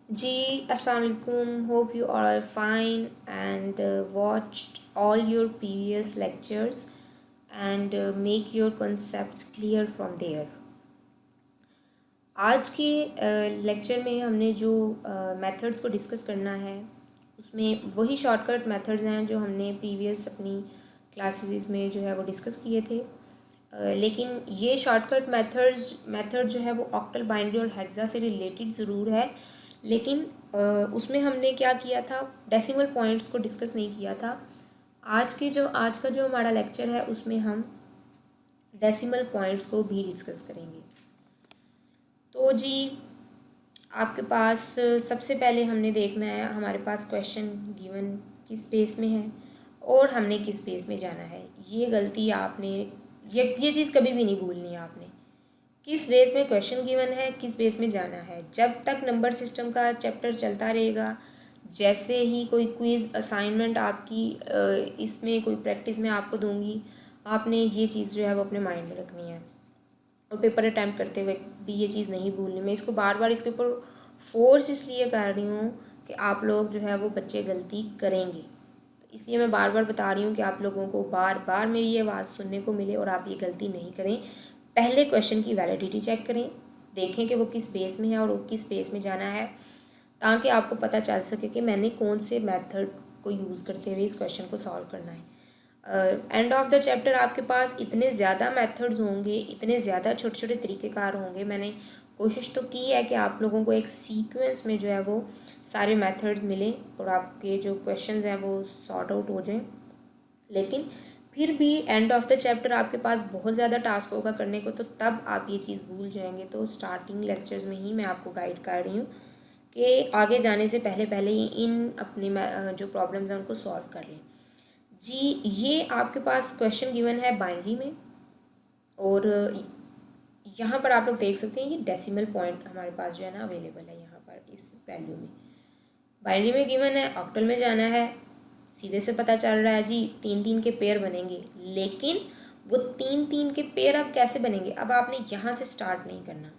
जी अस्सलाम वालेकुम, hope you are fine and watched all your previous lectures and make your concepts clear from there. आज के lecture में हमने जो मेथड्स को डिस्कस करना है उसमें वही शॉर्टकट मेथड्स हैं जो हमने प्रीवियस अपनी क्लासेस में जो है वो डिस्कस किए थे। लेकिन ये शॉर्टकट मेथड जो है वो ऑक्टल बाइनरी और हेक्सा से रिलेटेड ज़रूर है, लेकिन उसमें हमने क्या किया था, डेसिमल पॉइंट्स को डिस्कस नहीं किया था। आज का जो हमारा लेक्चर है उसमें हम डेसिमल पॉइंट्स को भी डिस्कस करेंगे। तो जी आपके पास सबसे पहले हमने देखना है, हमारे पास क्वेश्चन गिवन किस पेज में है और हमने किस पेज में जाना है। ये गलती आपने ये चीज़ कभी भी नहीं भूलनी है आपने। किस बेस में क्वेश्चन गिवन है, किस बेस में जाना है। जब तक नंबर सिस्टम का चैप्टर चलता रहेगा, जैसे ही कोई क्विज़ असाइनमेंट आपकी इसमें कोई प्रैक्टिस में आपको दूंगी, आपने ये चीज़ जो है वो अपने माइंड में रखनी है और पेपर अटैम्प्ट करते हुए भी ये चीज़ नहीं भूलनी। मैं इसको बार बार इसके ऊपर फोर्स इसलिए कर रही हूँ कि आप लोग जो है वो बच्चे गलती करेंगे, तो इसलिए मैं बार बार बता रही हूँ कि आप लोगों को बार बार मेरी ये आवाज़ सुनने को मिले और आप ये गलती नहीं करें। पहले क्वेश्चन की वैलिडिटी चेक करें, देखें कि वो किस बेस में है और वो किस बेस में जाना है, ताकि आपको पता चल सके कि मैंने कौन से मेथड को यूज़ करते हुए इस क्वेश्चन को सॉल्व करना है। एंड ऑफ द चैप्टर आपके पास इतने ज़्यादा मेथड्स होंगे, इतने ज़्यादा छोटे छोटे तरीक़ेकार होंगे। मैंने कोशिश तो की है कि आप लोगों को एक सीक्वेंस में जो है वो सारे मेथड्स मिलें और आपके जो क्वेश्चंस हैं वो सॉर्ट आउट हो जाएं। लेकिन फिर भी एंड ऑफ द चैप्टर आपके पास बहुत ज़्यादा टास्क होगा करने को, तो तब आप ये चीज़ भूल जाएंगे। तो स्टार्टिंग लेक्चर्स में ही मैं आपको गाइड कर रही हूँ कि आगे जाने से पहले पहले ही इन अपने जो प्रॉब्लम्स हैं उनको सॉल्व कर लें। जी ये आपके पास क्वेश्चन गिवन है बाइनरी में और यहाँ पर आप लोग देख सकते हैं ये डेसिमल पॉइंट हमारे पास जो है ना अवेलेबल है यहाँ पर इस वैल्यू में। बाइनरी में गिवन है, ऑक्टल में जाना है, सीधे से पता चल रहा है जी 3-3 के पेयर बनेंगे। लेकिन वो 3-3 के पेयर अब कैसे बनेंगे, अब आपने यहाँ से स्टार्ट नहीं करना।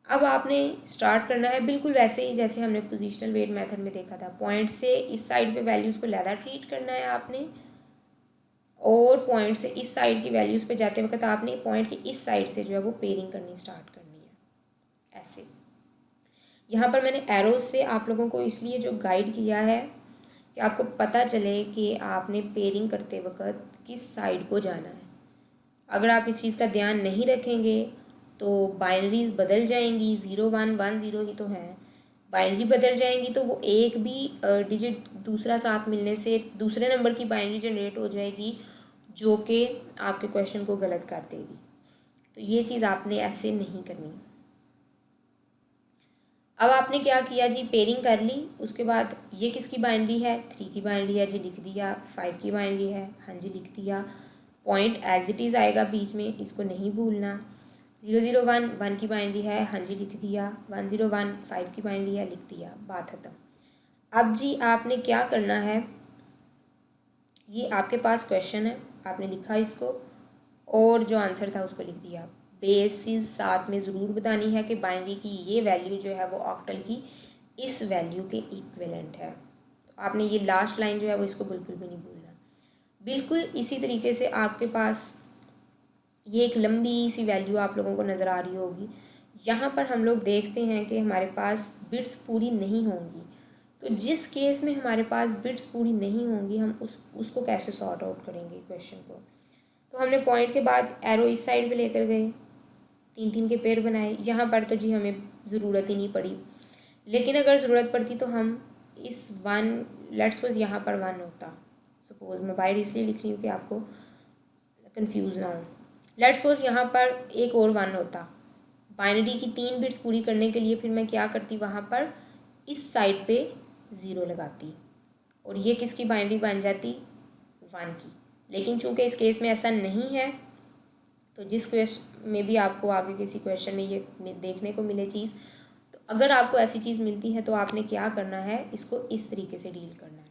अब आपने स्टार्ट करना है बिल्कुल वैसे ही जैसे हमने पोजिशनल वेट मेथड में देखा था। पॉइंट से इस साइड पे वैल्यूज़ को ज़्यादा ट्रीट करना है आपने, और पॉइंट से इस साइड की वैल्यूज़ पे जाते वक्त आपने पॉइंट की इस साइड से जो है वो पेयरिंग करनी स्टार्ट करनी है ऐसे। यहाँ पर मैंने एरोज से आप लोगों को इसलिए जो गाइड किया है कि आपको पता चले कि आपने पेयरिंग करते वक्त किस साइड को जाना है। अगर आप इस चीज़ का ध्यान नहीं रखेंगे तो बाइनरीज बदल जाएंगी, 0-1-1-0 ही तो है। बाइनरी बदल जाएंगी तो वो एक भी डिजिट दूसरा साथ मिलने से दूसरे नंबर की बाइनरी जनरेट हो जाएगी, जो कि आपके क्वेश्चन को गलत कर देगी। तो ये चीज़ आपने ऐसे नहीं करनी। अब आपने क्या किया जी, पेयरिंग कर ली। उसके बाद ये किसकी बाइनरी है, 3 की बाइनरी है जी, लिख दिया। 5 की बाइनरी है, हाँ जी लिख दिया। पॉइंट एज इट इज़ आएगा बीच में, इसको नहीं भूलना। 0-0-1 की बाइनरी है, हाँ जी लिख दिया। 1-0-1 5 की बाइनरी है, लिख दिया, बात खत्म। अब जी आपने क्या करना है, ये आपके पास क्वेश्चन है, आपने लिखा इसको और जो आंसर था उसको लिख दिया। बेसिस साथ में ज़रूर बतानी है कि बाइनरी की ये वैल्यू जो है वो ऑक्टल की इस वैल्यू के इक्विवेलेंट है। तो आपने ये लास्ट लाइन जो है वो इसको बिल्कुल भी नहीं भूलना। बिल्कुल इसी तरीके से आपके पास ये एक लंबी सी वैल्यू आप लोगों को नज़र आ रही होगी। यहाँ पर हम लोग देखते हैं कि हमारे पास बिट्स पूरी नहीं होंगी। तो जिस केस में हमारे पास बिट्स पूरी नहीं होंगी, हम उसको कैसे सॉर्ट आउट करेंगे क्वेश्चन को। तो हमने पॉइंट के बाद एरो इस साइड पे लेकर गए, 3-3 के पेयर बनाए। यहाँ पर तो जी हमें ज़रूरत ही नहीं पड़ी, लेकिन अगर ज़रूरत पड़ती तो हम इस 1, लेट्स सपोज यहाँ पर 1 होता। सपोज मैं बाइट इसलिए लिख रही हूँ कि आपको कंफ्यूज ना हो। लेट्स सपोज यहाँ पर एक और 1 होता। बाइनरी की 3 बिट्स पूरी करने के लिए फिर मैं क्या करती, वहाँ पर इस साइड पे 0 लगाती और ये किसकी बाइनरी बन जाती, 1 की। लेकिन चूंकि इस केस में ऐसा नहीं है, तो जिस क्वेश्चन में भी आपको आगे किसी क्वेश्चन में ये देखने को मिले चीज़, तो अगर आपको ऐसी चीज़ मिलती है तो आपने क्या करना है, इसको इस तरीके से डील करना है।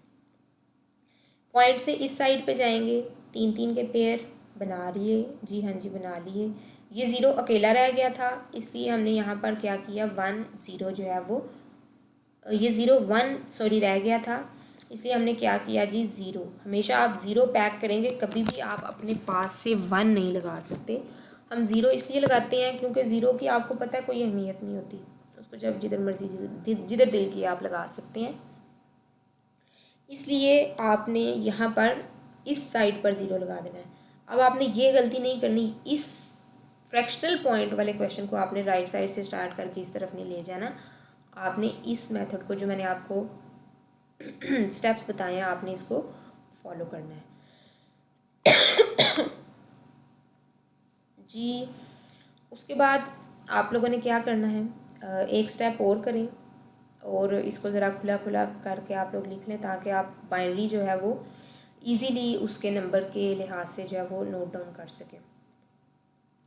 पॉइंट से इस साइड पे जाएंगे, 3-3 के पेयर बना लिए जी, हाँ जी बना लिए। ये 0 अकेला रह गया था, इसलिए हमने यहाँ पर क्या किया, 1-0 जो है वो ये 0 1 रह गया था, इसलिए हमने क्या किया जी 0। हमेशा आप 0 पैक करेंगे, कभी भी आप अपने पास से 1 नहीं लगा सकते। हम 0 इसलिए लगाते हैं क्योंकि 0 की आपको पता है कोई अहमियत नहीं होती, उसको जब जिधर मर्जी जिधर दिल की आप लगा सकते हैं। इसलिए आपने यहाँ पर इस साइड पर 0 लगा देना है। अब आपने ये गलती नहीं करनी, इस फ्रैक्शनल पॉइंट वाले क्वेश्चन को आपने राइट साइड से स्टार्ट करके इस तरफ नहीं ले जाना। आपने इस मेथड को, जो मैंने आपको स्टेप्स बताए हैं, आपने इसको फॉलो करना है जी। उसके बाद आप लोगों ने क्या करना है, एक स्टेप और करें और इसको ज़रा खुला खुला करके आप लोग लिख लें, ताकि आप बाइनरी जो है वो इजीली उसके नंबर के लिहाज से जो है वो नोट डाउन कर सकें।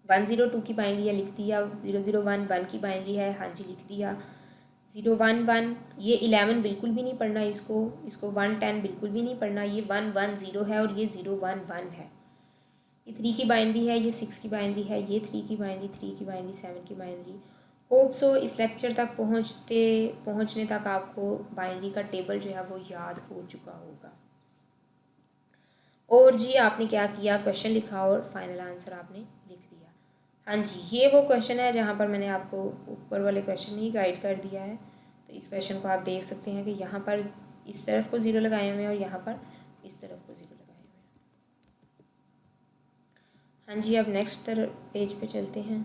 102 की बाइनरी है, लिख दिया। 001 1 की बाइनरी है, हाँ जी लिख दिया। 011 ये 11 बिल्कुल भी नहीं पढ़ना, इसको 110 बिल्कुल भी नहीं पढ़ना। ये 110 है और ये 011 है। ये 3 की बाइनरी है, ये 6 की बाइनरी है, ये 3 की बाइनरी, 3 की बाइनरी, 7 की बाइनरी। होप सो इस लेक्चर तक पहुँचने तक आपको बाइनरी का टेबल जो है वो याद हो चुका होगा। और जी आपने क्या किया, क्वेश्चन लिखा और फाइनल आंसर आपने लिख दिया। हाँ जी, ये वो क्वेश्चन है जहाँ पर मैंने आपको ऊपर वाले क्वेश्चन में ही गाइड कर दिया है। तो इस क्वेश्चन को आप देख सकते हैं कि यहाँ पर इस तरफ को 0 लगाए हुए हैं और यहाँ पर इस तरफ को 0 लगाए हुए हैं। हाँ जी, अब नेक्स्ट पेज पे चलते हैं।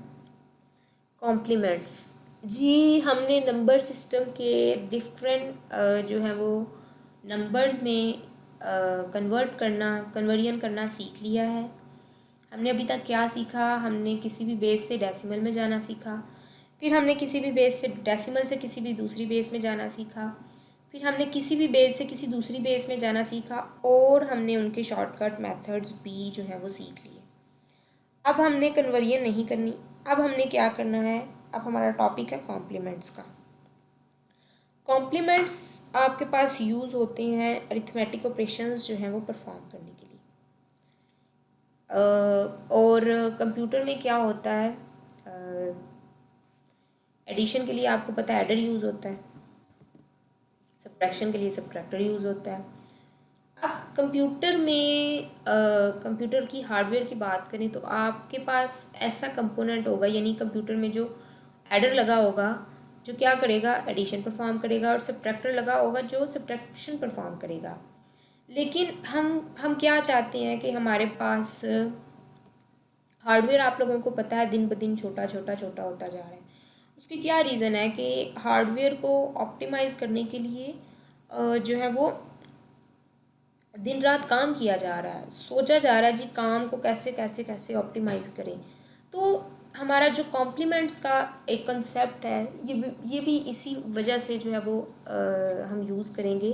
कॉम्प्लीमेंट्स जी, हमने नंबर सिस्टम के डिफरेंट जो है वो नंबर्स में कन्वर्जन करना सीख लिया है। हमने अभी तक क्या सीखा, हमने किसी भी बेस से डेसिमल में जाना सीखा, फिर हमने किसी भी बेस से डेसिमल से किसी भी दूसरी बेस में जाना सीखा, फिर हमने किसी भी बेस से किसी दूसरी बेस में जाना सीखा, और हमने उनके शॉर्टकट मेथड्स भी जो है वो सीख लिए। अब हमने कन्वर्जन नहीं करनी, अब हमने क्या करना है, अब हमारा टॉपिक है कॉम्प्लीमेंट्स का। कॉम्प्लीमेंट्स आपके पास यूज़ होते हैं अरिथमेटिक ऑपरेशंस जो हैं वो परफॉर्म करने के लिए। और कंप्यूटर में क्या होता है, एडिशन के लिए आपको पता है एडर यूज़ होता है, सब्ट्रैक्शन के लिए सब्ट्रैक्टर यूज़ होता है। अब कंप्यूटर में कंप्यूटर की हार्डवेयर की बात करें तो आपके पास ऐसा कंपोनेंट होगा, यानी कंप्यूटर में जो एडर लगा होगा जो क्या करेगा, एडिशन परफॉर्म करेगा, और सब्ट्रैक्टर लगा होगा जो सब्ट्रैक्शन परफॉर्म करेगा। लेकिन हम क्या चाहते हैं कि हमारे पास हार्डवेयर, आप लोगों को पता है दिन ब दिन छोटा होता जा रहा है। उसकी क्या रीज़न है कि हार्डवेयर को ऑप्टिमाइज़ करने के लिए जो है वो दिन रात काम किया जा रहा है, सोचा जा रहा है जी काम को कैसे कैसे कैसे ऑप्टिमाइज़ करें। तो हमारा जो कॉम्प्लीमेंट्स का एक कंसेप्ट है, ये भी इसी वजह से जो है वो हम यूज़ करेंगे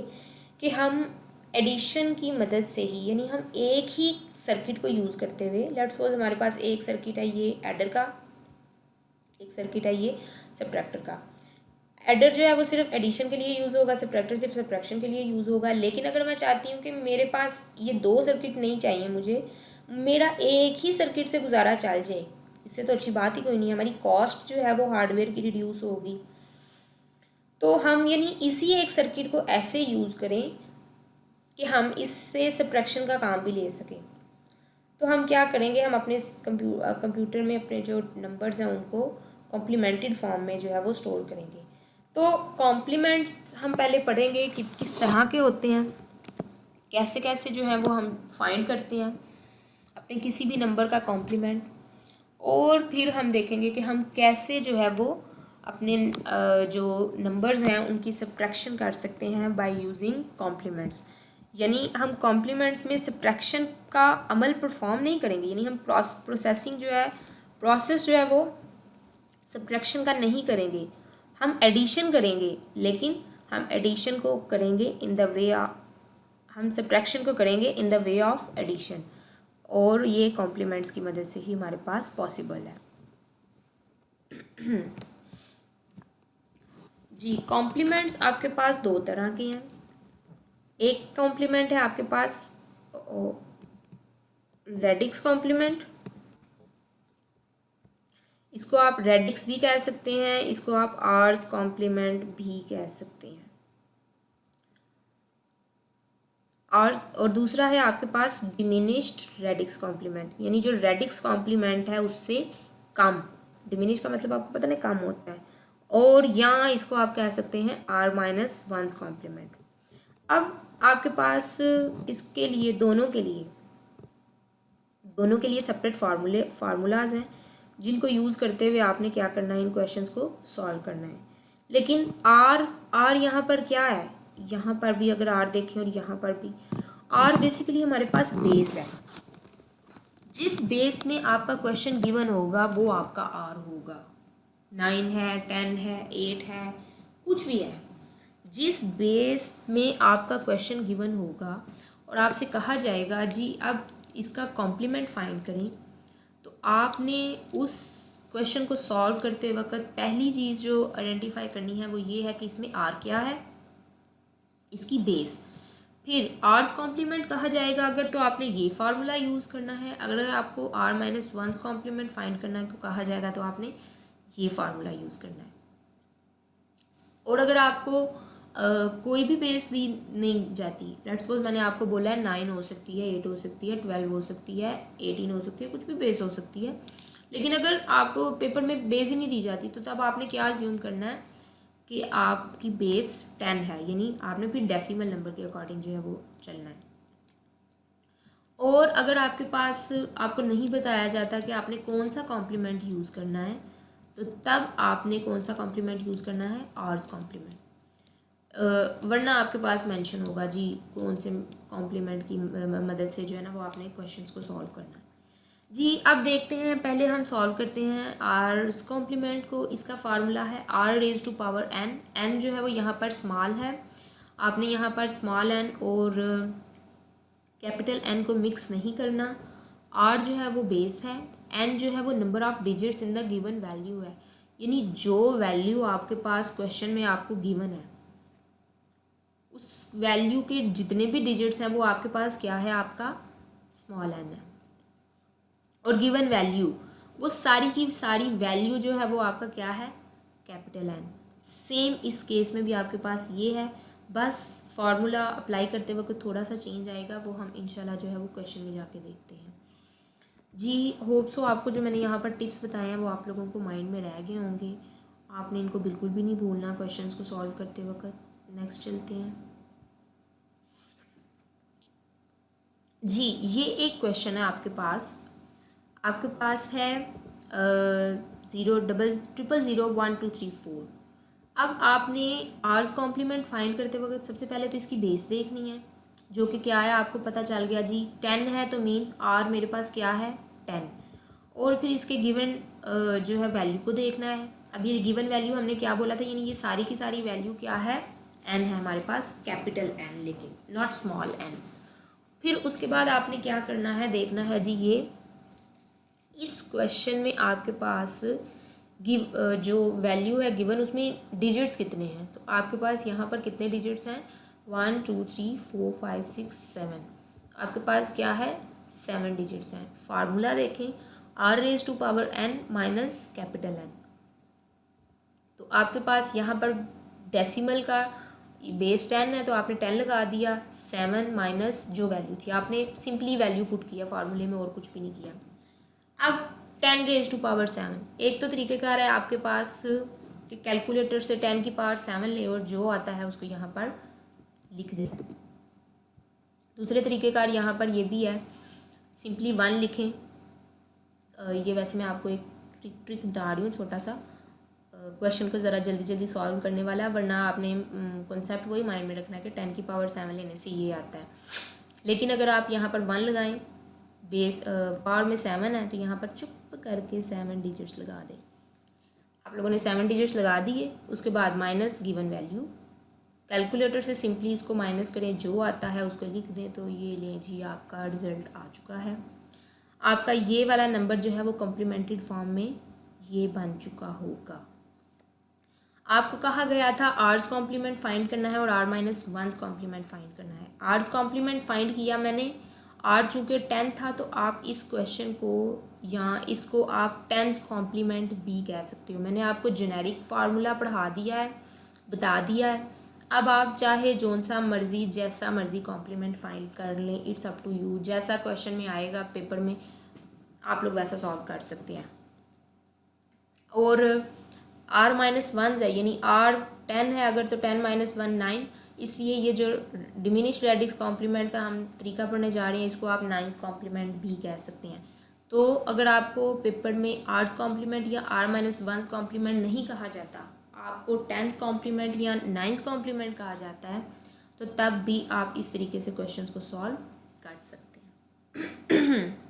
कि हम एडिशन की मदद से ही, यानी हम एक ही सर्किट को यूज़ करते हुए, लेट्स सपोज हमारे पास एक सर्किट है ये एडर का, एक सर्किट है ये सब्ट्रैक्टर का। एडर जो है वो सिर्फ एडिशन के लिए यूज़ होगा, सब्ट्रैक्टर सिर्फ सब्ट्रैक्शन के लिए यूज़ होगा। लेकिन अगर मैं चाहती हूँ कि मेरे पास ये 2 सर्किट नहीं चाहिए, मुझे मेरा एक ही सर्किट से गुजारा चल जाए, इससे तो अच्छी बात ही कोई नहीं है, हमारी कॉस्ट जो है वो हार्डवेयर की रिड्यूस होगी। तो हम यानी इसी एक सर्किट को ऐसे यूज़ करें कि हम इससे सब्ट्रैक्शन का काम भी ले सकें। तो हम क्या करेंगे, हम अपने कंप्यूटर में अपने जो नंबर्स हैं उनको कॉम्प्लीमेंटेड फॉर्म में जो है वो स्टोर करेंगे। तो कॉम्प्लीमेंट हम पहले पढ़ेंगे कि किस तरह के होते हैं, कैसे कैसे जो है वो हम फाइंड करते हैं अपने किसी भी नंबर का कॉम्प्लीमेंट, और फिर हम देखेंगे कि हम कैसे जो है वो अपने जो नंबर्स हैं उनकी सब्ट्रैक्शन कर सकते हैं बाय यूजिंग कॉम्प्लीमेंट्स। यानी हम कॉम्प्लीमेंट्स में सब्ट्रैक्शन का अमल परफॉर्म नहीं करेंगे, यानी हम प्रोसेस जो है वो सब्ट्रैक्शन का नहीं करेंगे, हम एडिशन करेंगे, लेकिन हम एडिशन को करेंगे इन द वे, हम सब्ट्रैक्शन को करेंगे in the way of addition, और ये कॉम्प्लीमेंट्स की मदद से ही हमारे पास पॉसिबल है। जी, कॉम्प्लीमेंट्स आपके पास 2 तरह के हैं। एक कॉम्प्लीमेंट है आपके पास रेडिक्स कॉम्प्लीमेंट, इसको आप रेडिक्स भी कह सकते हैं, इसको आप आर्स कॉम्प्लीमेंट भी कह सकते हैं। और दूसरा है आपके पास डिमिनिश्ड रेडिक्स कॉम्प्लीमेंट, यानी जो रेडिक्स कॉम्प्लीमेंट है उससे कम। डिमिनिश का मतलब आपको पता नहीं कम होता है, और यहाँ इसको आप कह सकते हैं R-1 कॉम्प्लीमेंट। अब आपके पास इसके लिए दोनों के लिए सेपरेट फार्मूलाज हैं जिनको यूज़ करते हुए आपने क्या करना है, इन क्वेश्चंस को सॉल्व करना है। लेकिन आर यहाँ पर क्या है, यहाँ पर भी अगर आर देखें और यहाँ पर भी आर बेसिकली हमारे पास बेस है। जिस बेस में आपका क्वेश्चन गिवन होगा वो आपका आर होगा। 9 है, 10 है, 8 है, कुछ भी है, जिस बेस में आपका क्वेश्चन गिवन होगा और आपसे कहा जाएगा जी अब इसका कॉम्प्लीमेंट फाइंड करें, तो आपने उस क्वेश्चन को सॉल्व करते वक्त पहली चीज़ जो आइडेंटिफाई करनी है वो ये है कि इसमें आर क्या है, इसकी बेस। फिर आर्स कॉम्प्लीमेंट कहा जाएगा अगर, तो आपने ये फार्मूला यूज़ करना है। अगर आपको R-1 कॉम्प्लीमेंट फाइंड करना है तो कहा जाएगा तो आपने ये फार्मूला यूज़ करना है। और अगर आपको कोई भी बेस दी नहीं जाती, लेट्स सपोज मैंने आपको बोला है 9 हो सकती है, 8 हो सकती है, 12 हो सकती है, 18 हो सकती है, कुछ भी बेस हो सकती है, लेकिन अगर आपको पेपर में बेस ही नहीं दी जाती तो तब आपने क्या अज्यूम करना है कि आपकी बेस 10 है, यानी आपने फिर डेसिमल नंबर के अकॉर्डिंग जो है वो चलना है। और अगर आपके पास आपको नहीं बताया जाता कि आपने कौन सा कॉम्प्लीमेंट यूज़ करना है, तो तब आपने कौन सा कॉम्प्लीमेंट यूज़ करना है, आर्स कॉम्प्लीमेंट। वरना आपके पास मेंशन होगा जी कौन से कॉम्प्लीमेंट की मदद से जो है ना वो आपने क्वेश्चंस को सॉल्व करना है। जी अब देखते हैं, पहले हम सॉल्व करते हैं आर्स कॉम्प्लीमेंट को। इसका फार्मूला है R⁴n। n जो है वो यहाँ पर स्मॉल है, आपने यहाँ पर स्मॉल n और कैपिटल N को मिक्स नहीं करना। R जो है वो बेस है, n जो है वो number of digits in the given value है, यानी जो वैल्यू आपके पास क्वेश्चन में आपको गिवन है उस वैल्यू के जितने भी डिजिट्स हैं वो आपके पास क्या है, आपका स्मॉल n है। और गिवन वैल्यू वो सारी की सारी वैल्यू जो है वो आपका क्या है, कैपिटल N। सेम इस केस में भी आपके पास ये है, बस फार्मूला अप्लाई करते वक्त थोड़ा सा चेंज आएगा, वो हम इंशाल्लाह जो है वो क्वेश्चन में जाके देखते हैं। जी होप सो आपको जो मैंने यहाँ पर टिप्स बताए हैं वो आप लोगों को माइंड में रह गए होंगे, आपने इनको बिल्कुल भी नहीं भूलना क्वेश्चंस को सॉल्व करते वक्त। नेक्स्ट चलते हैं जी। ये एक क्वेश्चन है आपके पास है 000001234। अब आपने आर्स कॉम्प्लीमेंट फाइंड करते वक्त सबसे पहले तो इसकी बेस देखनी है, जो कि क्या है आपको पता चल गया जी 10 है, तो मीन आर मेरे पास क्या है 10। और फिर इसके गिवन जो है वैल्यू को देखना है। अब ये गिवन वैल्यू हमने क्या बोला था, यानी ये सारी की सारी वैल्यू क्या है, n है हमारे पास, कैपिटल N, लेकिन नॉट स्मॉल n। फिर उसके बाद आपने क्या करना है, देखना है जी ये इस क्वेश्चन में आपके पास जो वैल्यू है गिवन उसमें डिजिट्स कितने हैं, तो आपके पास यहाँ पर कितने डिजिट्स हैं, 1 2 3 4 5 6 7, आपके पास क्या है 7 डिजिट्स हैं। फार्मूला देखें R⁴n माइनस कैपिटल N, तो आपके पास यहाँ पर डेसिमल का बेस 10 है तो आपने 10 लगा दिया, 7 माइनस जो वैल्यू थी आपने सिंपली वैल्यू पुट किया फार्मूले में और कुछ भी नहीं किया। अब 10⁻⁷, एक तो तरीक़ेकार है आपके पास कि कैलकुलेटर से 10 की पावर 7 ले और जो आता है उसको यहाँ पर लिख दे। दूसरे तरीक़ेकार यहाँ पर ये भी है, सिंपली 1 लिखें। ये वैसे मैं आपको एक ट्रिक बता रही हूँ, छोटा सा क्वेश्चन को ज़रा जल्दी जल्दी सॉल्व करने वाला है, वरना आपने कॉन्सेप्ट वही माइंड में रखना है कि 10 की पावर 7 लेने से ये आता है। लेकिन अगर आप यहाँ पर 1 लगाएं, बेस पावर में 7 है, तो यहाँ पर चुप करके 7 डिजिट्स लगा दें। आप लोगों ने 7 डिजिट्स लगा दिए, उसके बाद माइनस गिवन वैल्यू, कैलकुलेटर से सिंपली इसको माइनस करें, जो आता है उसको लिख दें, तो ये लें जी आपका रिज़ल्ट आ चुका है। आपका ये वाला नंबर जो है वो कॉम्प्लीमेंटेड फॉर्म में ये बन चुका होगा। आपको कहा गया था आर्स कॉम्प्लीमेंट फाइंड करना है और R-1 कॉम्प्लीमेंट फाइंड करना है। आर्स कॉम्प्लीमेंट फाइंड किया मैंने, आर चूँकि 10 था तो आप इस क्वेश्चन को या इसको आप 10s कॉम्प्लीमेंट भी कह सकते हो। मैंने आपको जेनेरिक फार्मूला पढ़ा दिया है, बता दिया है। अब आप चाहे जोन सा मर्ज़ी जैसा मर्ज़ी कॉम्प्लीमेंट फाइंड कर लें, इट्स अप टू यू। जैसा क्वेश्चन में आएगा पेपर में आप लोग वैसा सॉल्व कर सकते हैं। और r-1 है, यानी r 10 है अगर, तो 10 - 1 9, इसलिए ये जो डिमिनिश्ड रेडिक्स कॉम्प्लीमेंट का हम तरीका पढ़ने जा रहे हैं इसको आप 9th कॉम्प्लीमेंट भी कह सकते हैं। तो अगर आपको पेपर में आर्ट्स कॉम्प्लीमेंट या r-1 कॉम्प्लीमेंट नहीं कहा जाता, आपको 10th कॉम्प्लीमेंट या 9th कॉम्प्लीमेंट कहा जाता है, तो तब भी आप इस तरीके से क्वेश्चंस को सॉल्व कर सकते हैं।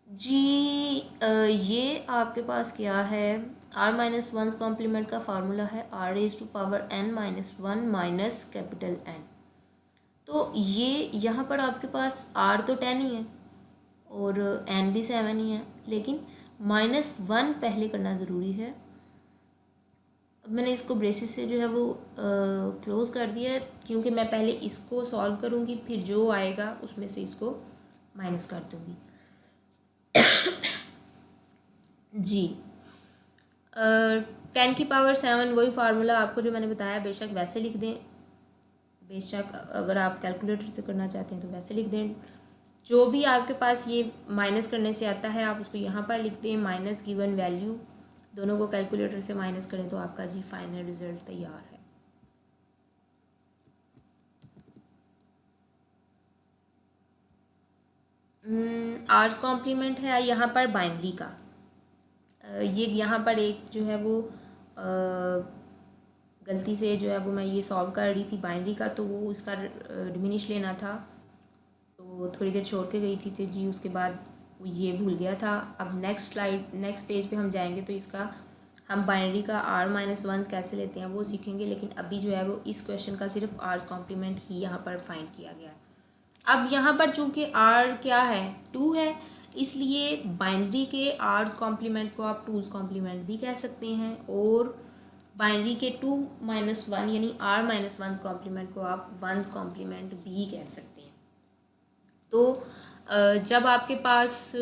जी ये आपके पास क्या है, r-1 कॉम्प्लीमेंट का फार्मूला है r⁻n-1 माइनस कैपिटल N। तो ये यहाँ पर आपके पास r तो 10 ही है और n भी 7 ही है, लेकिन -1 पहले करना ज़रूरी है। अब मैंने इसको ब्रेसिस से जो है वो क्लोज़ कर दिया है, क्योंकि मैं पहले इसको सॉल्व करूँगी, फिर जो आएगा उसमें से इसको माइनस कर दूँगी। जी 10 की पावर 7 वही फार्मूला आपको जो मैंने बताया, बेशक वैसे लिख दें, बेशक अगर आप कैलकुलेटर से करना चाहते हैं तो वैसे लिख दें। जो भी आपके पास ये माइनस करने से आता है आप उसको यहाँ पर लिख दें, माइनस गिवन वैल्यू, दोनों को कैलकुलेटर से माइनस करें तो आपका जी फाइनल रिजल्ट तैयार है। आर्ट्स कॉम्प्लीमेंट है यहाँ पर बाइनरी का। ये यहाँ पर एक जो है वो गलती से जो है वो मैं ये सॉल्व कर रही थी बाइनरी का, तो वो उसका डिमिनिश लेना था, तो थोड़ी देर छोड़ के गई थी तो जी उसके बाद ये भूल गया था। अब नेक्स्ट पेज पे हम जाएंगे तो इसका हम बाइनरी का r-1 कैसे लेते हैं वो सीखेंगे, लेकिन अभी जो है वो इस क्वेश्चन का सिर्फ आर्ट्स कॉम्प्लीमेंट ही यहाँ पर फाइंड किया गया है। अब यहाँ पर चूँकि r क्या है 2 है, इसलिए बाइनरी के आर्ट्स कॉम्प्लीमेंट को आप 2's कॉम्प्लीमेंट भी कह सकते हैं, और बाइनरी के 2-1 यानी r-1 कॉम्प्लीमेंट को आप 1's कॉम्प्लीमेंट भी कह सकते हैं। तो जब आपके पास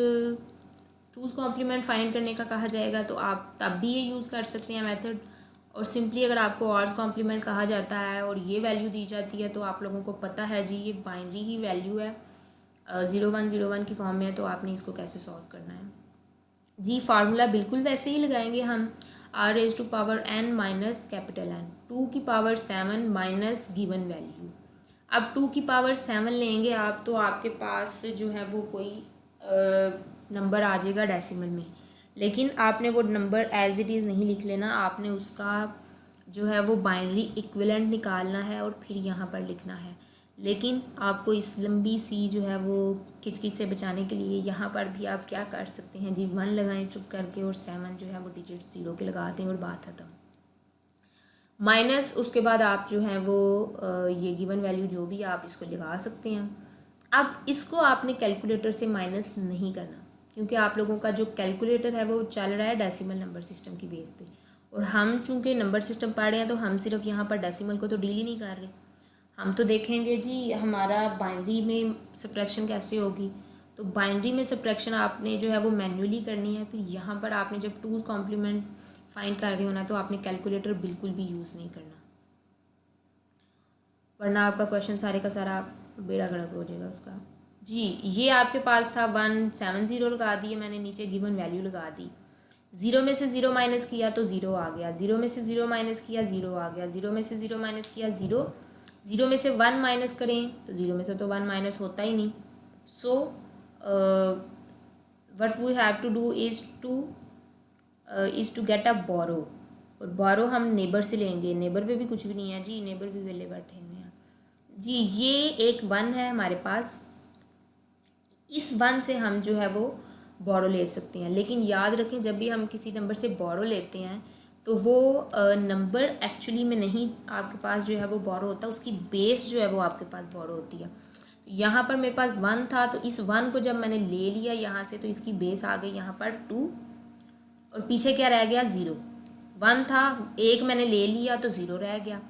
2's कॉम्प्लीमेंट फाइंड करने का कहा जाएगा तो आप तब भी ये यूज़ कर सकते हैं मेथड, और सिंपली अगर आपको आर्ट्स कॉम्प्लीमेंट कहा जाता है और ये वैल्यू दी जाती है तो आप लोगों को पता है जी ये बाइनरी की वैल्यू है, 0101 की फॉर्म में है, तो आपने इसको कैसे सॉल्व करना है। जी फार्मूला बिल्कुल वैसे ही लगाएंगे हम, r⁻n माइनस कैपिटल N, 2 की पावर 7 माइनस गिवन वैल्यू। अब 2 की पावर 7 लेंगे आप तो आपके पास जो है वो कोई नंबर आ जाएगा डेसिमल में, लेकिन आपने वो नंबर एज इट इज़ नहीं लिख लेना, आपने उसका जो है वो बाइनरी इक्विवेलेंट निकालना है और फिर यहाँ पर लिखना है। लेकिन आपको इस लंबी सी जो है वो खिचखिच से बचाने के लिए यहाँ पर भी आप क्या कर सकते हैं जी 1 लगाएं चुप करके, और 7 जो है वो डिजिट 0 के लगा दें और बात खत्म। माइनस उसके बाद आप जो है वो ये गिवन वैल्यू जो भी आप इसको लगा सकते हैं। अब इसको आपने कैलकुलेटर से माइनस नहीं करना, क्योंकि आप लोगों का जो कैलकुलेटर है वो चल रहा है डेसिमल नंबर सिस्टम की बेस पे, और हम चूँकि नंबर सिस्टम पढ़ रहे हैं तो हम सिर्फ यहाँ पर डेसिमल को तो डील ही नहीं कर रहे, हम तो देखेंगे जी हमारा बाइनरी में सब्ट्रैक्शन कैसे होगी। तो बाइनरी में सब्ट्रैक्शन आपने जो है वो मैन्युअली करनी है, फिर यहाँ पर आपने जब 2's कॉम्प्लीमेंट फाइंड कर रहे हो ना तो आपने कैलकुलेटर बिल्कुल भी यूज़ नहीं करना, वरना आपका क्वेश्चन सारे का सारा बेड़ा गर्क हो जाएगा उसका। जी ये आपके पास था 170 लगा दिए मैंने, नीचे गिवन वैल्यू लगा दी, 0 में से 0 माइनस किया तो 0 आ गया, 0 में से 0 माइनस किया 0 आ गया, 0 में से 0 माइनस किया 0, 0 में से 1 माइनस करें तो 0 में से तो 1 माइनस होता ही नहीं। So what we have to do is to get a borrow, और बोरो हम नेबर से लेंगे, नेबर पे भी कुछ भी नहीं है जी, नेबर भी वेले बैठे हुए हैं जी। ये एक 1 है हमारे पास, इस 1 से हम जो है वो बोरो ले सकते हैं, लेकिन याद रखें जब भी हम किसी नंबर से बोरो लेते हैं तो वो नंबर एक्चुअली में नहीं आपके पास जो है वो बोरो होता, उसकी बेस जो है वो आपके पास बोरो होती है। यहाँ पर मेरे पास 1 था तो इस 1 को जब मैंने ले लिया यहाँ से तो इसकी बेस आ गई यहाँ पर 2, और पीछे क्या रह गया 0। 1 था, 1 मैंने ले लिया तो 0 रह गया,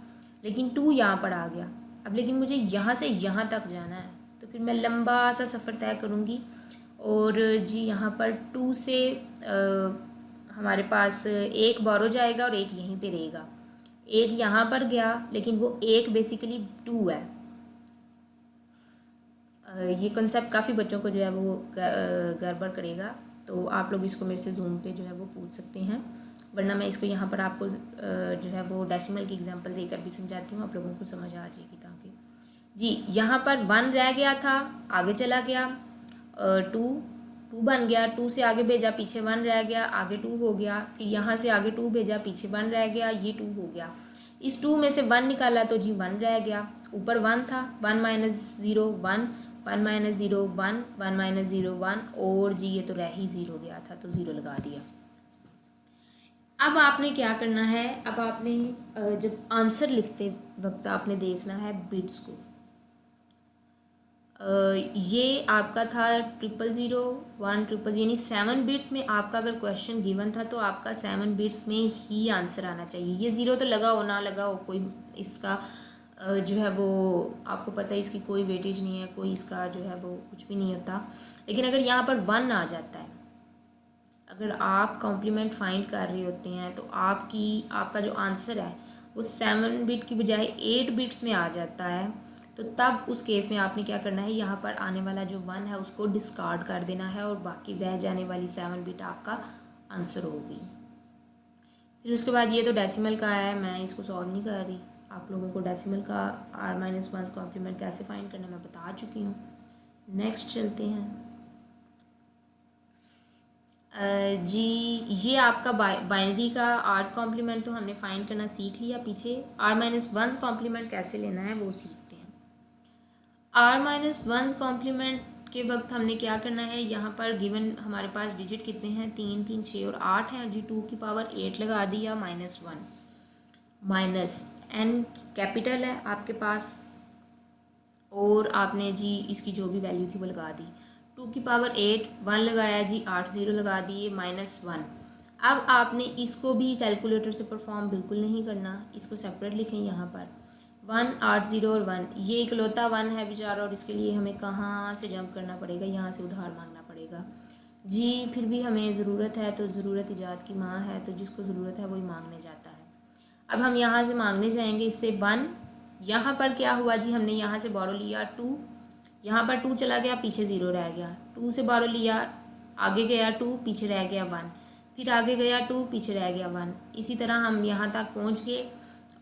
लेकिन 2 यहाँ पर आ गया। अब लेकिन मुझे यहाँ से यहाँ तक जाना है तो फिर मैं लंबा सा सफ़र तय करूँगी, और जी यहाँ पर 2 से हमारे पास एक बोरो जाएगा और एक यहीं पे रहेगा, एक यहाँ पर गया, लेकिन वो एक बेसिकली 2 है। ये कंसेप्ट काफ़ी बच्चों को जो है वो गड़बड़ करेगा, तो आप लोग इसको मेरे से जूम पे जो है वो पूछ सकते हैं, वरना मैं इसको यहाँ पर आपको जो है वो डेसिमल की एग्जांपल देकर भी समझाती हूँ, आप लोगों को समझ आ जाएगी। ताकि जी यहाँ पर 1 रह गया था, आगे चला गया, 2 बन गया, 2 से आगे भेजा, पीछे 1 रह गया, आगे 2 हो गया, फिर यहाँ से आगे 2 भेजा, पीछे 1 रह गया, ये 2 हो गया। इस 2 में से 1 निकाला तो जी 1 रह गया, ऊपर 1 था, 1 - 0 1, 1 - 0 1, 1 - 0 1, और जी ये तो रह ही 0 गया था, तो 0 लगा दिया। अब आपने क्या करना है, अब आपने जब आंसर लिखते वक्त आपने देखना है बिट्स को। ये आपका था 000 1 000, यानी 7 बिट में आपका अगर क्वेश्चन गिवन था तो आपका 7 बिट्स में ही आंसर आना चाहिए। ये 0 तो लगा हो ना लगा हो, कोई इसका जो है वो आपको पता है इसकी कोई वेटेज नहीं है, कोई इसका जो है वो कुछ भी नहीं होता। लेकिन अगर यहाँ पर 1 आ जाता है, अगर आप कॉम्प्लीमेंट फाइंड कर रहे होते हैं, तो आपका जो आंसर है वो 7 बिट की बजाय 8 बिट्स में आ जाता है, तो तब उस केस में आपने क्या करना है, यहाँ पर आने वाला जो 1 है उसको डिस्कार्ड कर देना है, और बाकी रह जाने वाली 7 बिट आपका आंसर होगी। फिर उसके बाद ये तो डेसिमल का है, मैं इसको सॉल्व नहीं कर रही, आप लोगों को डेसिमल का r-1 कॉम्प्लीमेंट कैसे फाइंड करना मैं बता चुकी हूँ। नेक्स्ट चलते हैं। जी ये आपका बाइनरी का आर्स कॉम्प्लीमेंट तो हमने फाइंड करना सीख लिया, पीछे r-1 कॉम्प्लीमेंट कैसे लेना है वो सीखते हैं। r-1 कॉम्प्लीमेंट के वक्त हमने क्या करना है, यहाँ पर गिवन हमारे पास डिजिट कितने हैं, 3 3 6 और 8 हैं जी, 2 की पावर 8 लगा दिया, -1 माइनस n कैपिटल है आपके पास, और आपने जी इसकी जो भी वैल्यू थी वो लगा दी, 2 की पावर 8 1 लगाया जी, 8 0 लगा दिए, -1। अब आपने इसको भी कैलकुलेटर से परफॉर्म बिल्कुल नहीं करना, इसको सेपरेट लिखें यहाँ पर 1 8 0 और 1, ये इकलौता 1 है बेचारा, और इसके लिए हमें कहाँ से जंप करना पड़ेगा, यहाँ से उधार मांगना पड़ेगा जी। फिर भी हमें ज़रूरत है, तो ज़रूरत ईजाद की माँ है, तो जिसको ज़रूरत है वही मांगने जाता है। अब हम यहाँ से मांगने जाएंगे इससे 1, यहाँ पर क्या हुआ जी, हमने यहाँ से बोरो लिया 2, यहाँ पर 2 चला गया, पीछे 0 रह गया, 2 से बोरो लिया, आगे गया 2, पीछे रह गया 1, फिर आगे गया 2, पीछे रह गया 1, इसी तरह हम यहाँ तक पहुँच गए,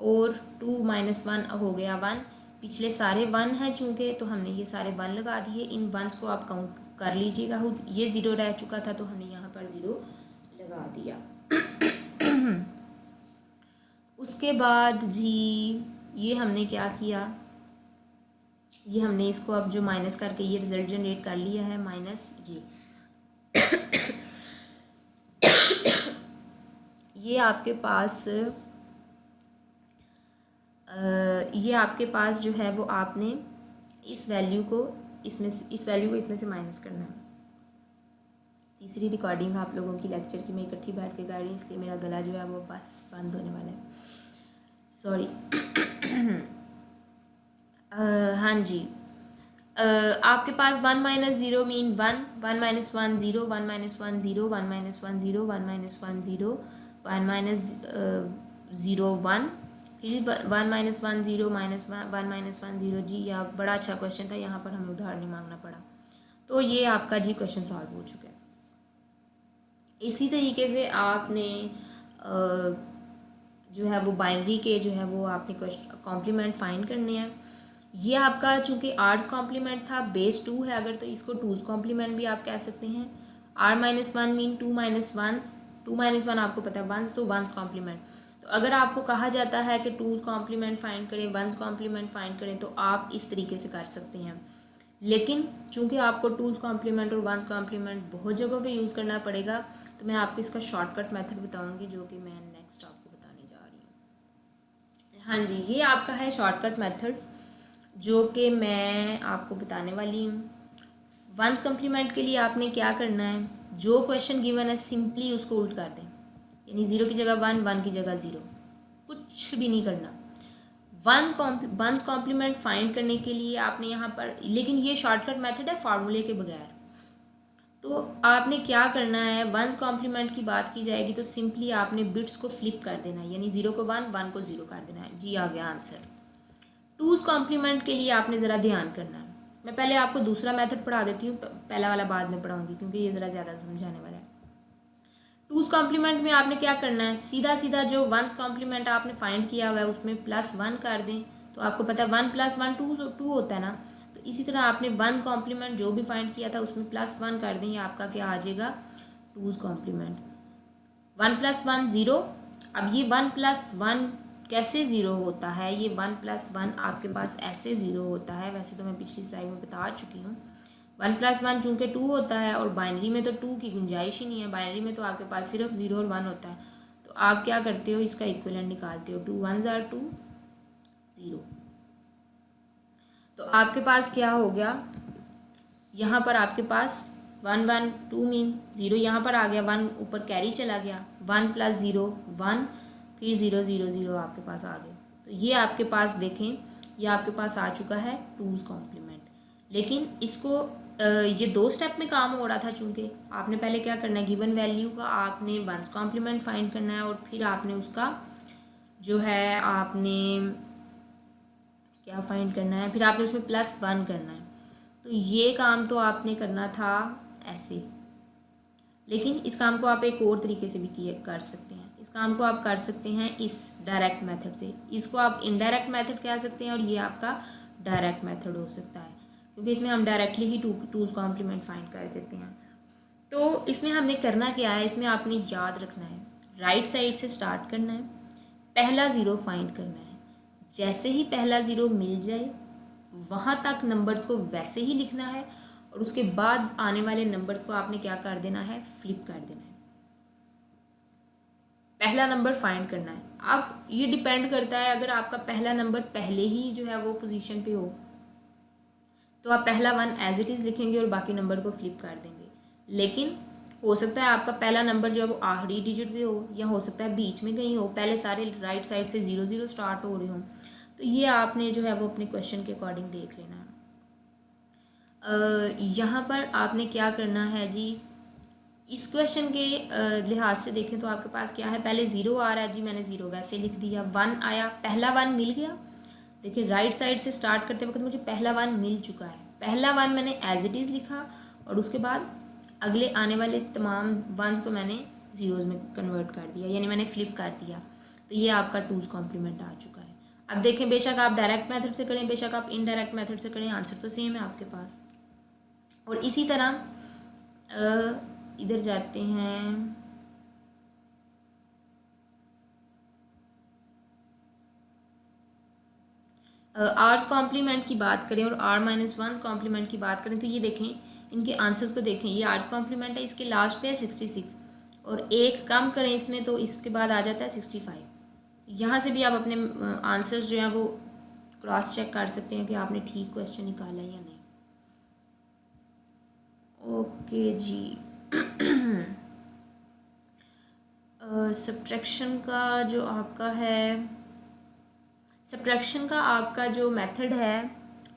और 2 - 1 हो गया 1, पिछले सारे 1 हैं चूँकि, तो हमने ये सारे 1 लगा दिए, इन 1s को आप काउंट कर लीजिएगा खुद, ये 0 रह चुका था तो हमने यहाँ पर 0 लगा दिया। उसके बाद जी ये हमने क्या किया, ये हमने इसको अब जो माइनस करके ये रिजल्ट जनरेट कर लिया है, माइनस ये आपके पास जो है वो आपने इस वैल्यू को इसमें से माइनस करना है। तीसरी रिकॉर्डिंग आप लोगों की लेक्चर की मैं इकट्ठी बैठ के कर रही हूँ, इसलिए मेरा गला जो है वो बस बंद होने वाला है, सॉरी। हाँ जी, आपके पास 1 - 0 मीन 1, 1 - 1 0, 1 - 1 0, 1 - 1 0, 1 - 1 0, 1 - 0 1, फिर 1 - 1 0 -1 - 1 0 जी। यह बड़ा अच्छा क्वेश्चन था, यहाँ पर हमें उधार नहीं मांगना पड़ा, तो ये आपका जी क्वेश्चन सॉल्व हो चुका है। इसी तरीके से आपने जो है वो बाइनरी के जो है वो आपने कॉम्प्लीमेंट फाइंड करने हैं। ये आपका चूँकि आर्स कॉम्प्लीमेंट था, बेस 2 है, अगर तो इसको 2's कॉम्प्लीमेंट भी आप कह सकते हैं। r-1 मीन 2 - 1, 2 - 1 आपको पता है 1, तो 1's कॉम्प्लीमेंट। तो अगर आपको कहा जाता है कि 2's कॉम्प्लीमेंट फाइंड करें, 1's कॉम्प्लीमेंट फाइंड करें, तो आप इस तरीके से कर सकते हैं। लेकिन चूँकि आपको 2's कॉम्प्लीमेंट और 1's कॉम्प्लीमेंट बहुत जगहों पे यूज़ करना पड़ेगा, तो मैं आपको इसका शॉर्टकट मेथड बताऊँगी, जो कि मैं नेक्स्ट आपको बताने जा रही हूँ। हाँ जी, ये आपका है शॉर्टकट मेथड, जो कि मैं आपको बताने वाली हूँ। 1's कॉम्प्लीमेंट के लिए आपने क्या करना है, जो क्वेश्चन गिवन है सिंपली उसको उल्ट कर दें, यानी 0 की जगह 1, 1 की जगह 0, कुछ भी नहीं करना। 1's कॉम्प्लीमेंट फाइंड करने के लिए आपने यहाँ पर, लेकिन ये शॉर्टकट मेथड है फार्मूले के बगैर, तो आपने क्या करना है, वंस कॉम्प्लीमेंट की बात की जाएगी तो सिंपली आपने बिट्स को फ्लिप कर देना है, यानी 0 को 1, 1 को 0 कर देना है। जी आ गया आंसर। टूज़ कॉम्प्लीमेंट के लिए आपने ज़रा ध्यान करना है। मैं पहले आपको दूसरा मेथड पढ़ा देती हूँ, पहला वाला बाद में पढ़ाऊँगी क्योंकि ये ज़रा ज़्यादा समझाने वाला है। टूज़ कॉम्प्लीमेंट में आपने क्या करना है, सीधा सीधा जो वंस कॉम्प्लीमेंट आपने फाइंड किया हुआ है उसमें +1 कर दें, तो आपको पता है 1 + 1 2 होता है ना। तो इसी तरह आपने वन कॉम्प्लीमेंट जो भी फाइंड किया था उसमें +1 कर दें, ये आपका क्या आ जाएगा, टूज़ कॉम्प्लीमेंट। 1 + 1 0। अब ये 1 + 1 कैसे ज़ीरो होता है, ये 1 + 1 आपके पास ऐसे ज़ीरो होता है। वैसे तो मैं पिछली स्लाइड में बता चुकी हूँ। 1 + 1 चूँकि 2 होता है और बाइनरी में तो 2 की गुंजाइश ही नहीं है, बाइनरी में तो आपके पास सिर्फ 0 और 1 होता है। तो आप क्या करते हो, इसका इक्विवेलेंट निकालते हो, 2 1s are 2 0। तो आपके पास क्या हो गया, यहाँ पर आपके पास 1 1 2 मीन 0 यहाँ पर आ गया, 1 ऊपर कैरी चला गया, 1 + 0 1, फिर 0 0 0 आपके पास आ गया। तो ये आपके पास देखें, ये आपके पास आ चुका है टूज़ कॉम्प्लीमेंट। लेकिन इसको ये 2 स्टेप में काम हो रहा था, चूँकि आपने पहले क्या करना है, गिवन वैल्यू का आपने वंस कॉम्प्लीमेंट फाइंड करना है और फिर आपने उसका जो है आपने क्या फाइंड करना है, फिर आपने उसमें +1 करना है। तो ये काम तो आपने करना था ऐसे, लेकिन इस काम को आप एक और तरीके से भी कर सकते हैं। इस काम को आप कर सकते हैं इस डायरेक्ट मेथड से, इसको आप इनडायरेक्ट मेथड कह सकते हैं और ये आपका डायरेक्ट मेथड हो सकता है, क्योंकि इसमें हम डायरेक्टली ही टूज़ कॉम्प्लीमेंट फाइंड कर देते हैं। तो इसमें हमने करना क्या है, इसमें आपने याद रखना है, राइट साइड से स्टार्ट करना है, पहला ज़ीरो फाइंड करना है। जैसे ही पहला ज़ीरो मिल जाए वहाँ तक नंबर्स को वैसे ही लिखना है और उसके बाद आने वाले नंबर्स को आपने क्या कर देना है, फ्लिप कर देना है। पहला नंबर फाइंड करना है। अब ये डिपेंड करता है, अगर आपका पहला नंबर पहले ही जो है वो पोजीशन पे हो तो आप पहला 1 एज इट इज़ लिखेंगे और बाकी नंबर को फ्लिप कर देंगे। लेकिन हो सकता है आपका पहला नंबर जो है वो आखिरी डिजिट पे हो, या हो सकता है बीच में कहीं हो, पहले सारे राइट साइड से 0 0 स्टार्ट हो रहे हों। तो ये आपने जो है वो अपने क्वेश्चन के अकॉर्डिंग देख लेना है। यहाँ पर आपने क्या करना है जी, इस क्वेश्चन के लिहाज से देखें तो आपके पास क्या है, पहले 0 आ रहा है जी, मैंने 0 वैसे लिख दिया। 1 आया, पहला 1 मिल गया। देखिए राइट साइड से स्टार्ट करते वक्त मुझे पहला 1 मिल चुका है, पहला 1 मैंने एज इट इज़ लिखा और उसके बाद अगले आने वाले तमाम वंस को मैंने ज़ीरोज़ में कन्वर्ट कर दिया, यानी मैंने फ्लिप कर दिया। तो ये आपका टूज़ कॉम्प्लीमेंट आ चुका है। अब देखें, बेशक आप डायरेक्ट मेथड से करें, बेशक आप इनडायरेक्ट मेथड से करें, आंसर तो सेम है आपके पास। और इसी तरह इधर जाते हैं, आर्स कॉम्प्लीमेंट की बात करें और R-1 कॉम्प्लीमेंट की बात करें तो ये देखें, इनके आंसर्स को देखें। ये आर्स कॉम्प्लीमेंट है, इसके लास्ट पे है 66 और एक कम करें इसमें तो इसके बाद आ जाता है 65। यहाँ से भी आप अपने आंसर्स जो हैं वो क्रॉस चेक कर सकते हैं कि आपने ठीक क्वेश्चन निकाला या नहीं। ओके जी। सब्ट्रैक्शन का जो आपका है, सब्ट्रैक्शन का आपका जो मेथड है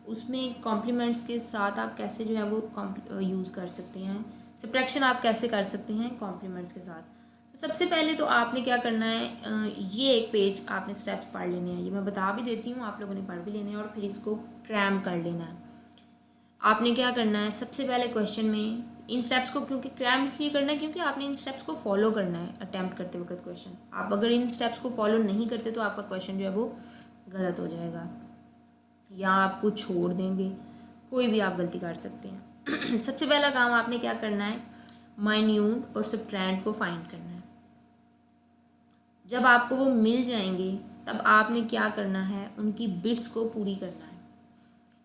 उसमें कॉम्प्लीमेंट्स के साथ आप कैसे जो है वो यूज़ कर सकते हैं, सब्ट्रैक्शन आप कैसे कर सकते हैं कॉम्प्लीमेंट्स के साथ। तो सबसे पहले तो आपने क्या करना है, ये एक पेज आपने स्टेप्स पढ़ लेने हैं, ये मैं बता भी देती हूँ, आप लोगों ने पढ़ भी लेने हैं और फिर इसको क्रैम कर लेना है। आपने क्या करना है, सबसे पहले क्वेश्चन में इन स्टेप्स को, क्योंकि क्रैम इसलिए करना है क्योंकि आपने इन स्टेप्स को फॉलो करना है अटैम्प्ट करते वक्त क्वेश्चन। आप अगर इन स्टेप्स को फॉलो नहीं करते तो आपका क्वेश्चन जो है वो गलत हो जाएगा या आप कुछ छोड़ देंगे, कोई भी आप गलती कर सकते हैं। सबसे पहला काम आपने क्या करना है, माइन्यूट और सब्ट्रैंड को फाइंड करना है। जब आपको वो मिल जाएंगे तब आपने क्या करना है, उनकी बिट्स को पूरी करना है।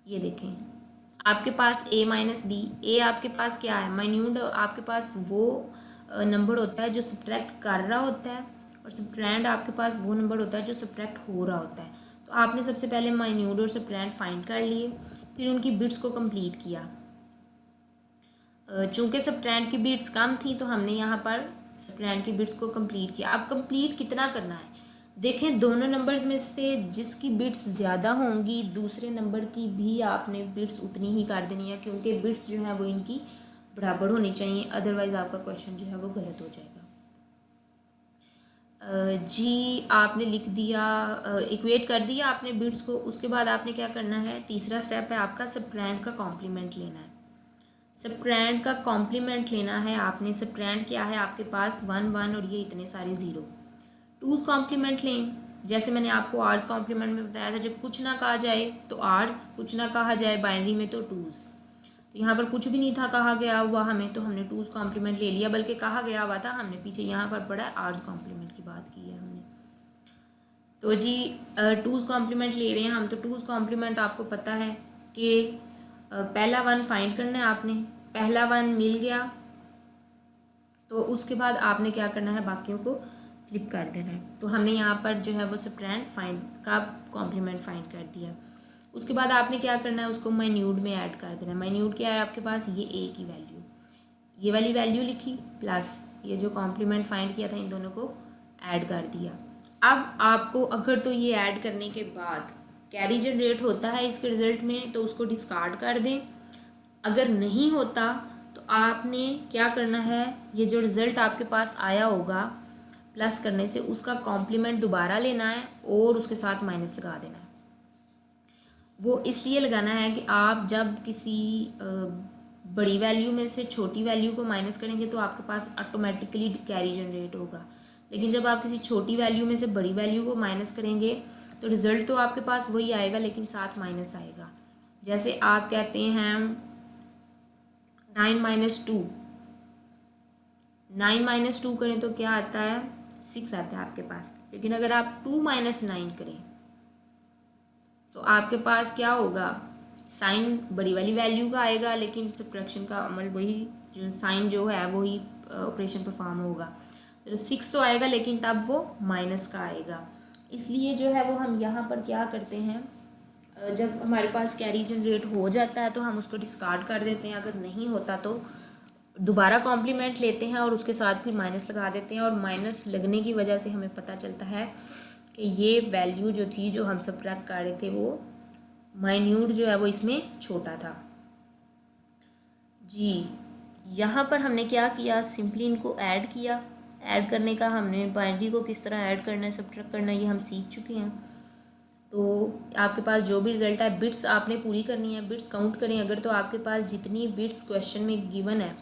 ये देखें, आपके पास a - b, a आपके पास क्या है, माइन्यूट आपके पास वो नंबर होता है जो सब्ट्रैक्ट कर रहा होता है और सब्ट्रैंड आपके पास वो नंबर होता है जो सब्ट्रैक्ट हो रहा होता है। तो आपने सबसे पहले माइन्यूट और सब्ट्रैंड फाइंड कर लिए, फिर उनकी बिट्स को कंप्लीट किया। चूँकि सब्ट्रैंड की बिट्स कम थी तो हमने यहाँ पर सब्ट्रैंड की बिट्स को कंप्लीट किया। अब कंप्लीट कितना करना है, देखें दोनों नंबर्स में से जिसकी बिट्स ज़्यादा होंगी दूसरे नंबर की भी आपने बिट्स उतनी ही कर देनी है, क्योंकि बिट्स जो है वो इनकी बराबर होनी चाहिए, अदरवाइज़ आपका क्वेश्चन जो है वो गलत हो जाएगा। जी आपने लिख दिया, इक्वेट कर दिया आपने बिट्स को। उसके बाद आपने क्या करना है, तीसरा स्टेप है आपका सबट्रैंड का कॉम्प्लीमेंट लेना है। सबट्रैंड का कॉम्प्लीमेंट लेना है आपने। सबट्रैंड क्या है, आपके पास 1 1 और ये इतने सारे 0। टूज़ कॉम्प्लीमेंट लें, जैसे मैंने आपको आर्स कॉम्प्लीमेंट में बताया था, जब कुछ ना कहा जाए तो आर्स, कुछ ना कहा जाए बाइनरी में तो टूज़। तो यहाँ पर कुछ भी नहीं था कहा गया हुआ हमें, तो हमने टूज़ कॉम्प्लीमेंट ले लिया, बल्कि कहा गया हुआ था हमने पीछे यहाँ पर पढ़ा है आर्स कॉम्प्लीमेंट की बात की है हमने। तो जी टूज़ कॉम्प्लीमेंट ले रहे हैं हम। तो टूज़ कॉम्प्लीमेंट आपको पता है कि पहला 1 फाइंड करना है आपने। पहला 1 मिल गया तो उसके बाद आपने क्या करना है, बाकियों को फ्लिप कर देना है। तो हमने यहाँ पर जो है वो सबट्रैंड फाइंड का कॉम्प्लीमेंट फाइंड कर दिया। उसके बाद आपने क्या करना है, उसको माइन्यूट में ऐड कर देना है। माइन्यूट क्या है आपके पास, ये ए की वैल्यू, ये वाली वैल्यू लिखी प्लस ये जो कॉम्प्लीमेंट फाइंड किया था, इन दोनों को ऐड कर दिया। अब आपको अगर तो ये ऐड करने के बाद कैरी जनरेट होता है इसके रिजल्ट में तो उसको डिस्कार्ड कर दें। अगर नहीं होता तो आपने क्या करना है, ये जो रिज़ल्ट आपके पास आया होगा प्लस करने से, उसका कॉम्प्लीमेंट दोबारा लेना है और उसके साथ माइनस लगा देना है। वो इसलिए लगाना है कि आप जब किसी बड़ी वैल्यू में से छोटी वैल्यू को माइनस करेंगे तो आपके पास ऑटोमेटिकली कैरी जनरेट होगा। लेकिन जब आप किसी छोटी वैल्यू में से बड़ी वैल्यू को माइनस करेंगे तो रिज़ल्ट तो आपके पास वही आएगा लेकिन साथ माइनस आएगा। जैसे आप कहते हैं 9 - 2, 9 - 2 करें तो क्या आता है, 6 आता है आपके पास। लेकिन अगर आप 2 - 9 करें तो आपके पास क्या होगा, साइन बड़ी वाली वैल्यू का आएगा लेकिन सब्ट्रैक्शन का अमल वही, जो साइन जो है वही ऑपरेशन परफॉर्म होगा। तो 6 तो आएगा लेकिन तब वो माइनस का आएगा। इसलिए जो है वो हम यहाँ पर क्या करते हैं, जब हमारे पास कैरी जनरेट हो जाता है तो हम उसको डिस्कार्ड कर देते हैं। अगर नहीं होता तो दोबारा कॉम्प्लीमेंट लेते हैं और उसके साथ फिर माइनस लगा देते हैं। और माइनस लगने की वजह से हमें पता चलता है कि ये वैल्यू जो थी, जो हम सब्ट्रैक्ट कर रहे थे, वो माइन्यूट जो है वो इसमें छोटा था। जी यहाँ पर हमने क्या किया, सिंपली इनको ऐड किया। ऐड करने का हमने बाइनरी को किस तरह ऐड करना है, सब्ट्रैक्ट करना है, ये हम सीख चुके हैं। तो आपके पास जो भी रिज़ल्ट है, बिट्स आपने पूरी करनी है, बिट्स काउंट करें। अगर तो आपके पास जितनी बिट्स क्वेश्चन में गिवन है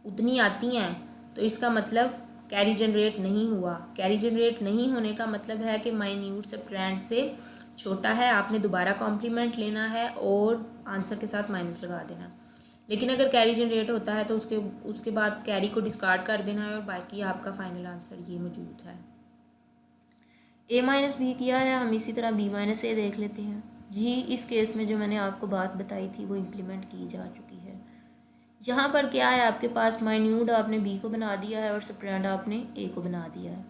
उतनी आती हैं तो इसका मतलब कैरी जनरेट नहीं हुआ। कैरी जनरेट नहीं होने का मतलब है कि माइन्यूट सबट्रैंड से छोटा है, आपने दोबारा कॉम्प्लीमेंट लेना है और आंसर के साथ माइनस लगा देना। लेकिन अगर कैरी जनरेट होता है तो उसके बाद कैरी को डिस्कार्ड कर देना है और बाकी आपका फाइनल आंसर ये मौजूद है। A - B किया है, हम इसी तरह B - A देख लेते हैं। जी इस केस में जो मैंने आपको बात बताई थी वो इम्प्लीमेंट की जा चुकी है। यहाँ पर क्या है, आपके पास माइन्यूट आपने B को बना दिया है और सबट्रैंड आपने A को बना दिया है।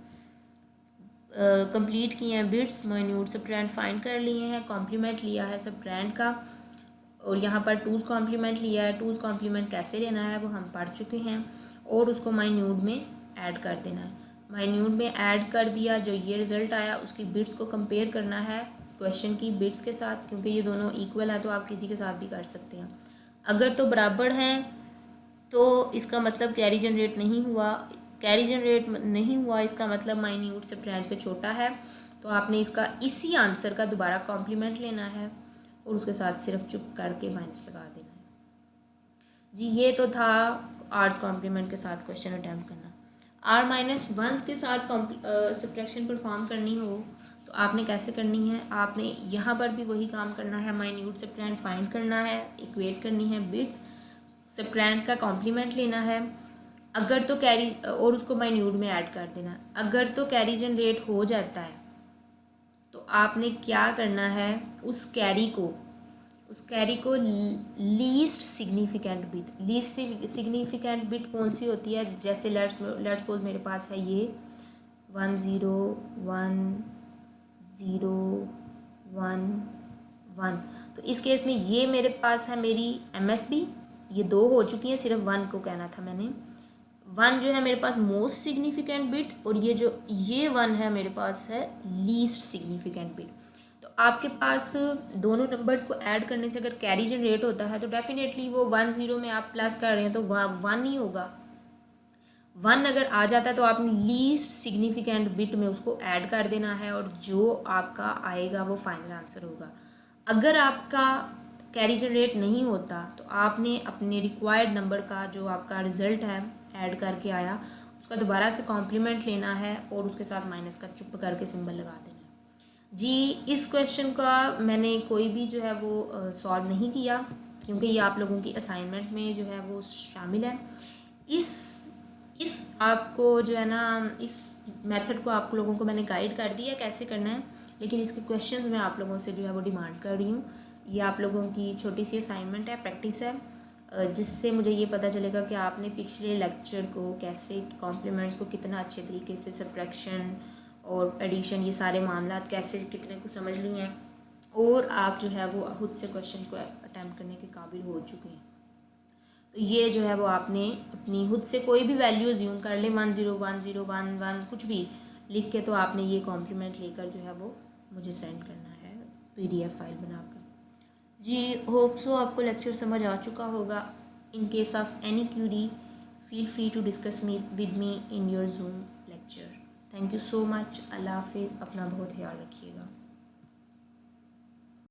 कंप्लीट किए हैं बिट्स, माइन्यूट सबट्रैंड फाइंड कर लिए हैं, कॉम्प्लीमेंट लिया है सबट्रैंड का, और यहाँ पर टूज़ कॉम्प्लीमेंट लिया है। टूज़ कॉम्प्लीमेंट कैसे लेना है वो हम पढ़ चुके हैं, और उसको माइन्यूट में ऐड कर देना है। माइन्यूट में ऐड कर दिया, जो ये रिज़ल्ट आया उसकी बिट्स को कंपेयर करना है क्वेश्चन की बिट्स के साथ, क्योंकि ये दोनों इक्वल है तो आप किसी के साथ भी कर सकते हैं। अगर तो बराबर हैं तो इसका मतलब कैरी जनरेट नहीं हुआ। कैरी जनरेट नहीं हुआ इसका मतलब माइन्यूट सबट्रैंड से छोटा है, तो आपने इसका इसी आंसर का दोबारा कॉम्प्लीमेंट लेना है और उसके साथ सिर्फ चुप करके माइनस लगा देना है। जी ये तो था आर्ट्स कॉम्प्लीमेंट के साथ क्वेश्चन अटैम्प्ट करना। R - 1 के साथ सब्ट्रैक्शन परफॉर्म करनी हो तो आपने कैसे करनी है, आपने यहाँ पर भी वही काम करना है, माइन्यूट सबट्रैंड फाइंड करना है, इक्वेट करनी है बिट्स, सबट्रैंड का कॉम्प्लीमेंट लेना है। अगर तो कैरी, और उसको माइन्यूट में ऐड कर देना है। अगर तो कैरी जनरेट हो जाता है तो आपने क्या करना है, उस कैरी को least significant bit, least significant bit कौन सी होती है, जैसे लेट्स सपोज मेरे पास है ये 1 0 1 0 1 1, तो इस केस में ये मेरे पास है मेरी MSB, ये 2 हो चुकी हैं, सिर्फ 1 को कहना था मैंने। 1 जो है मेरे पास मोस्ट सिग्निफिकेंट बिट, और ये 1 है मेरे पास है लीस्ट सिग्निफिकेंट बिट। तो आपके पास दोनों नंबर्स को ऐड करने से अगर कैरी जनरेट होता है तो डेफिनेटली वो 10 में आप प्लस कर रहे हैं तो 1 ही होगा। 1 अगर आ जाता है तो आपने लीस्ट सिग्निफिकेंट बिट में उसको ऐड कर देना है और जो आपका आएगा वो फाइनल आंसर होगा। अगर आपका कैरी जनरेट नहीं होता तो आपने अपने रिक्वायर्ड नंबर का जो आपका रिज़ल्ट है ऐड करके आया उसका दोबारा से कॉम्प्लीमेंट लेना है और उसके साथ माइनस का चुप करके सिंबल लगा देना है। जी इस क्वेश्चन का मैंने कोई भी जो है वो सॉल्व नहीं किया क्योंकि ये आप लोगों की असाइनमेंट में जो है वो शामिल है। इस आपको जो है ना इस मेथड को आप लोगों को मैंने गाइड कर दिया कैसे करना है, लेकिन इसके क्वेश्चंस मैं आप लोगों से जो है वो डिमांड कर रही हूँ। ये आप लोगों की छोटी सी असाइनमेंट है, प्रैक्टिस है, जिससे मुझे ये पता चलेगा कि आपने पिछले लेक्चर को कैसे कॉम्प्लीमेंट्स को कितना अच्छे तरीके से सब्ट्रैक्शन और एडिशन ये सारे मामला कैसे कितने को समझ लिए हैं और आप जो है वो खुद से क्वेश्चन को अटैम्प्ट करने के काबिल हो चुके हैं। तो ये जो है वो आपने अपनी खुद से कोई भी वैल्यू यूज़ कर ले 10 1 0 1 1 कुछ भी लिख के तो आपने ये कॉम्प्लीमेंट लेकर जो है वो मुझे सेंड करना है PDF फाइल बनाकर। जी होप सो आपको लेक्चर समझ आ चुका होगा। In case of any query feel free to discuss me with me in your zoom lecture. Thank you so much. अल्लाह हाफिज़। अपना बहुत ख्याल रखिएगा।